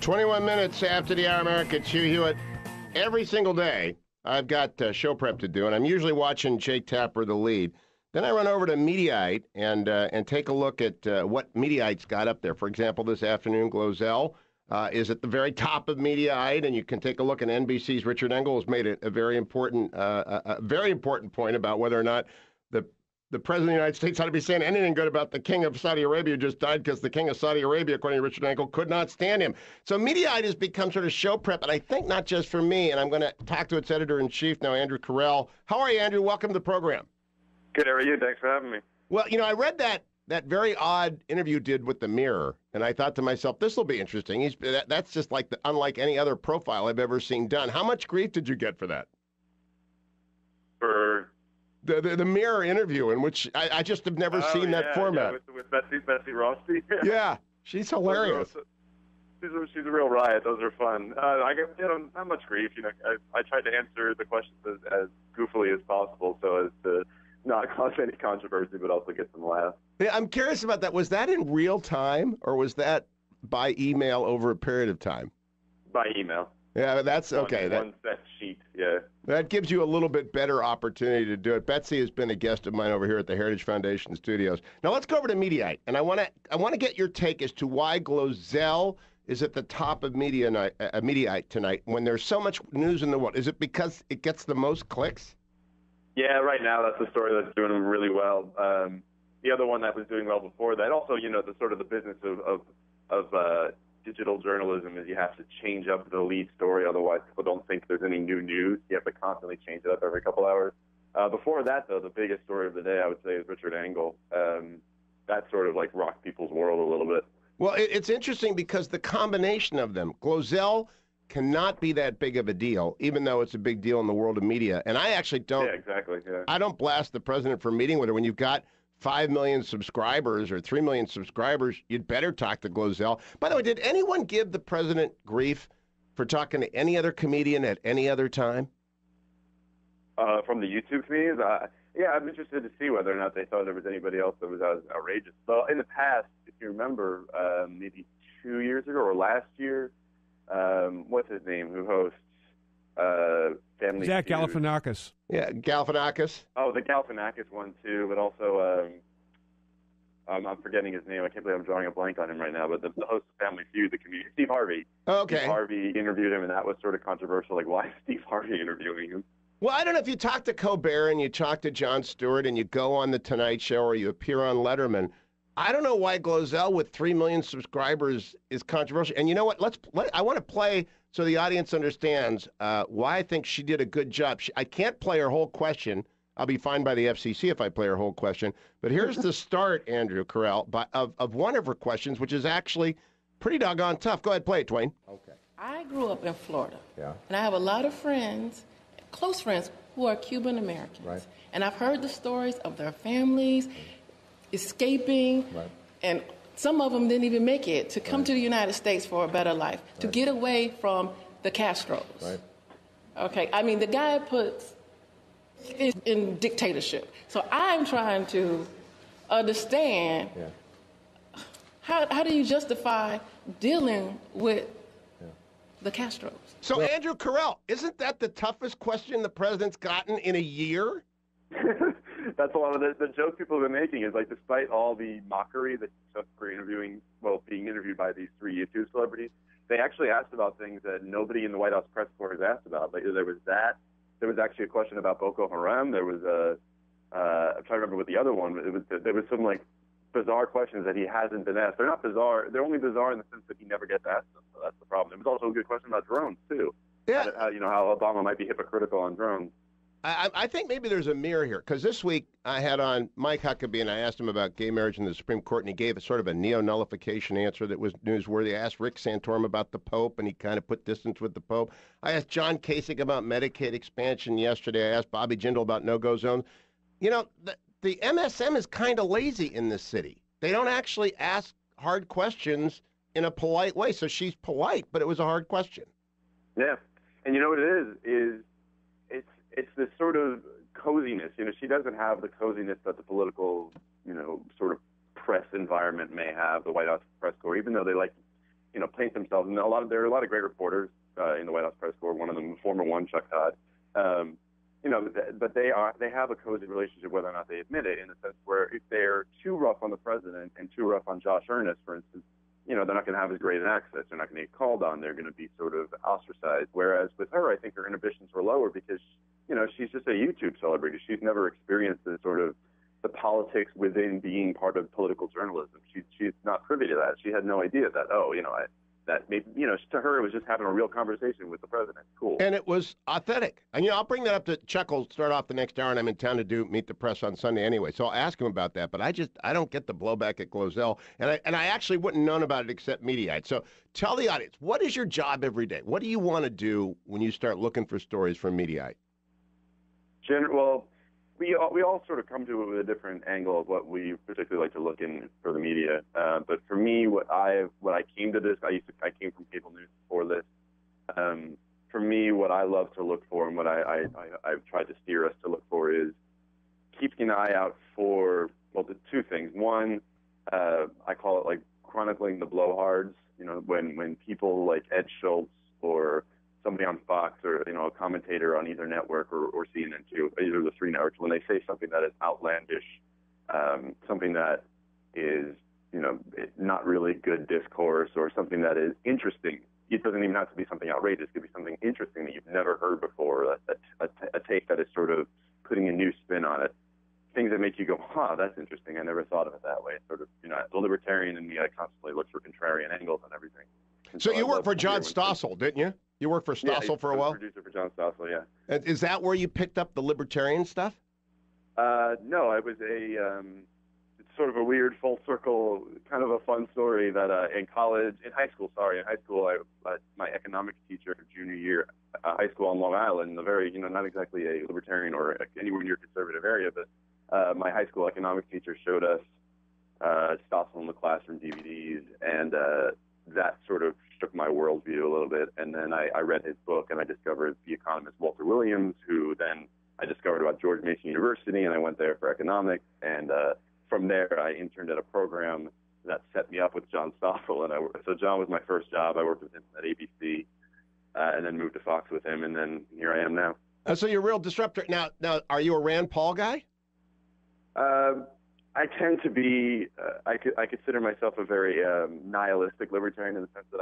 21 minutes after the hour, America. It's Hugh Hewitt. Every single day, I've got show prep to do, and I'm usually watching Jake Tapper, the lead. Then I run over to Mediaite and take a look at what Mediaite's got up there. For example, this afternoon, Glozell is at the very top of Mediaite, and you can take a look at NBC's Richard Engel has made a very important point about whether or not the President of the United States ought to be saying anything good about the King of Saudi Arabia who just died because the King of Saudi Arabia, according to Richard Engel, could not stand him. So Mediaite has become sort of show prep, and I think not just for me, and I'm going to talk to its editor-in-chief now, Andrew Kirell. How are you, Andrew? Welcome to the program. Good, how are you? Thanks for having me. Well, I read that very odd interview you did with the Mirror, and I thought to myself, this will be interesting. That's just unlike any other profile I've ever seen done. How much grief did you get for that? For the Mirror interview, in which I just have never seen that format. Yeah, with Betsy Rossby. Yeah, she's hilarious. She's a real riot. Those are fun. I get not much grief. I tried to answer the questions as goofily as possible, so as to not cause any controversy, but also get some laughs. Yeah, I'm curious about that. Was that in real time, or was that by email over a period of time? By email. Yeah, that's okay. One set sheet, yeah. That gives you a little bit better opportunity to do it. Betsy has been a guest of mine over here at the Heritage Foundation Studios. Now let's go over to Mediaite, and I want to get your take as to why Glozell is at the top of Mediaite tonight when there's so much news in the world. Is it because it gets the most clicks? Yeah, right now that's the story that's doing really well. The other one that was doing well before that, also, the sort of the business of digital journalism is you have to change up the lead story, otherwise people don't think there's any new news. You have to constantly change it up every couple hours. Before that, though, the biggest story of the day, I would say, is Richard Engel. That sort of rocked people's world a little bit. Well, it's interesting because the combination of them, Glozell cannot be that big of a deal, even though it's a big deal in the world of media. And I actually don't. Yeah, exactly. Yeah. I don't blast the president for meeting with her. When you've got 5 million subscribers or 3 million subscribers, you'd better talk to Glozell. By the way, did anyone give the president grief for talking to any other comedian at any other time? From the YouTube comedians? Yeah, I'm interested to see whether or not they thought there was anybody else that was outrageous. Well, in the past, if you remember, maybe 2 years ago or last year, what's his name, who hosts Family Zach Feud? Galifianakis. Yeah, Galifianakis. Oh, the Galifianakis one, too, but also, I'm forgetting his name. I can't believe I'm drawing a blank on him right now, but the host of Family Feud, the comedian, Steve Harvey. Okay. Steve Harvey interviewed him, and that was sort of controversial. Why is Steve Harvey interviewing him? Well, I don't know if you talk to Colbert and you talk to Jon Stewart and you go on The Tonight Show or you appear on Letterman. I don't know why Glozell with 3 million subscribers is controversial. And you know what? I want to play so the audience understands why I think she did a good job. I can't play her whole question. I'll be fined by the FCC if I play her whole question. But here's the start, Andrew Kirell, of one of her questions, which is actually pretty doggone tough. Go ahead, play it, Dwayne. Okay. I grew up in Florida. Yeah. And I have a lot of friends, close friends, who are Cuban Americans. Right. And I've heard the stories of their families escaping, Right. and some of them didn't even make it to come to the United States for a better life, to get away from the Castros. Right. Okay, I mean, the guy puts in dictatorship. So I'm trying to understand how do you justify dealing with the Castros? So, Andrew Kirell, isn't that the toughest question the president's gotten in a year? That's a lot of the joke people have been making is despite all the mockery that he took for being interviewed by these 3 YouTube celebrities, they actually asked about things that nobody in the White House press corps has asked about. There was that. There was actually a question about Boko Haram. There was I'm trying to remember what the other one. There was some bizarre questions that he hasn't been asked. They're not bizarre. They're only bizarre in the sense that he never gets asked them. So that's the problem. There was also a good question about drones too. Yeah. How Obama might be hypocritical on drones. I think maybe there's a mirror here, because this week I had on Mike Huckabee, and I asked him about gay marriage in the Supreme Court, and he gave a sort of a neo-nullification answer that was newsworthy. I asked Rick Santorum about the Pope, and he kind of put distance with the Pope. I asked John Kasich about Medicaid expansion yesterday. I asked Bobby Jindal about no-go zones. The MSM is kind of lazy in this city. They don't actually ask hard questions in a polite way, so she's polite, but it was a hard question. Yeah, and you know what it is it's this sort of coziness. She doesn't have the coziness that the political, sort of press environment may have, the White House press corps, even though they like paint themselves. And there are a lot of great reporters in the White House press corps. One of them, the former one, Chuck Todd. But they have a cozy relationship, whether or not they admit it, in the sense where if they're too rough on the president and too rough on Josh Earnest, for instance, they're not going to have as great an access. They're not going to get called on. They're going to be sort of ostracized. Whereas with her, I think her inhibitions were lower because, she's just a YouTube celebrity. She's never experienced the sort of the politics within being part of political journalism. She's not privy to that. She had no idea that, that maybe, to her, it was just having a real conversation with the president. Cool. And it was authentic. And, I'll bring that up to Chuck. Will start off the next hour, and I'm in town to Meet the Press on Sunday anyway. So I'll ask him about that. But I don't get the blowback at Glozell. And I actually wouldn't have known about it except Mediaite. So tell the audience, what is your job every day? What do you want to do when you start looking for stories from Mediaite? Well, we all sort of come to it with a different angle of what we particularly like to look in for the media. But for me, when I came to this, I came from cable news before this. For me, what I love to look for and what I've tried to steer us to look for is keeping an eye out for, the two things. One, I call it like chronicling the blowhards. When people like Ed Schultz or somebody on Fox or, a commentator on either network or CNN too, either of the three networks, when they say something that is outlandish, something that is, not really good discourse or something that is interesting. It doesn't even have to be something outrageous. It could be something interesting that you've never heard before, a take that is sort of putting a new spin on it. Things that make you go, that's interesting. I never thought of it that way. It's sort of, the libertarian in me, I constantly look for contrarian angles on everything. So you worked for John Stossel, didn't you? You worked for Stossel for a while? Producer for John Stossel, yeah. And is that where you picked up the libertarian stuff? No, I was it's sort of a weird full circle, kind of a fun story that in high school, my economics teacher, junior year, high school on Long Island, a very, not exactly a libertarian or anywhere near conservative area, but my high school economics teacher showed us Stossel in the Classroom DVDs, and that sort of shook my worldview a little bit. And then I read his book, and I discovered the economist Walter Williams, who then I discovered about George Mason University, and I went there for economics. And from there, I interned at a program that set me up with John Stossel. And so John was my first job. I worked with him at ABC, and then moved to Fox with him, and then here I am now. So you're a real disruptor. Now, are you a Rand Paul guy? I tend to be. I consider myself a very nihilistic libertarian in the sense that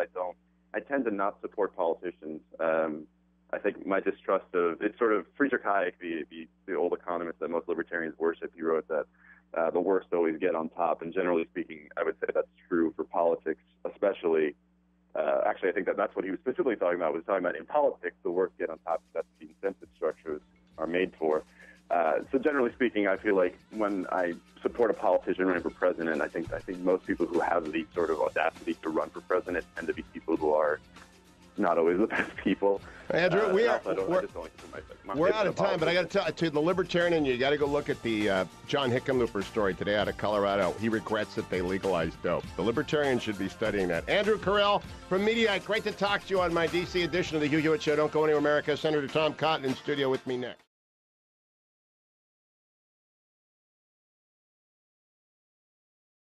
I tend to not support politicians. I think my distrust of it's sort of Friedrich Hayek, the old economist that most libertarians worship. He wrote that the worst always get on top, and generally speaking, I would say that's true for politics, especially. Actually, I think that's what he was specifically talking about. Was talking about in politics, the worst get on top. That's what the incentive structures are made for. So generally speaking, I feel like when I support a politician running for president, I think most people who have the sort of audacity to run for president tend to be people who are not always the best people. Andrew, we're out of time, but I got to tell to the libertarian, and you got to go look at the John Hickenlooper story today out of Colorado. He regrets that they legalized dope. The libertarian should be studying that. Andrew Kirell from Mediaite, great to talk to you on my D.C. edition of the Hugh Hewitt Show. Don't go anywhere, America. Senator Tom Cotton in studio with me next.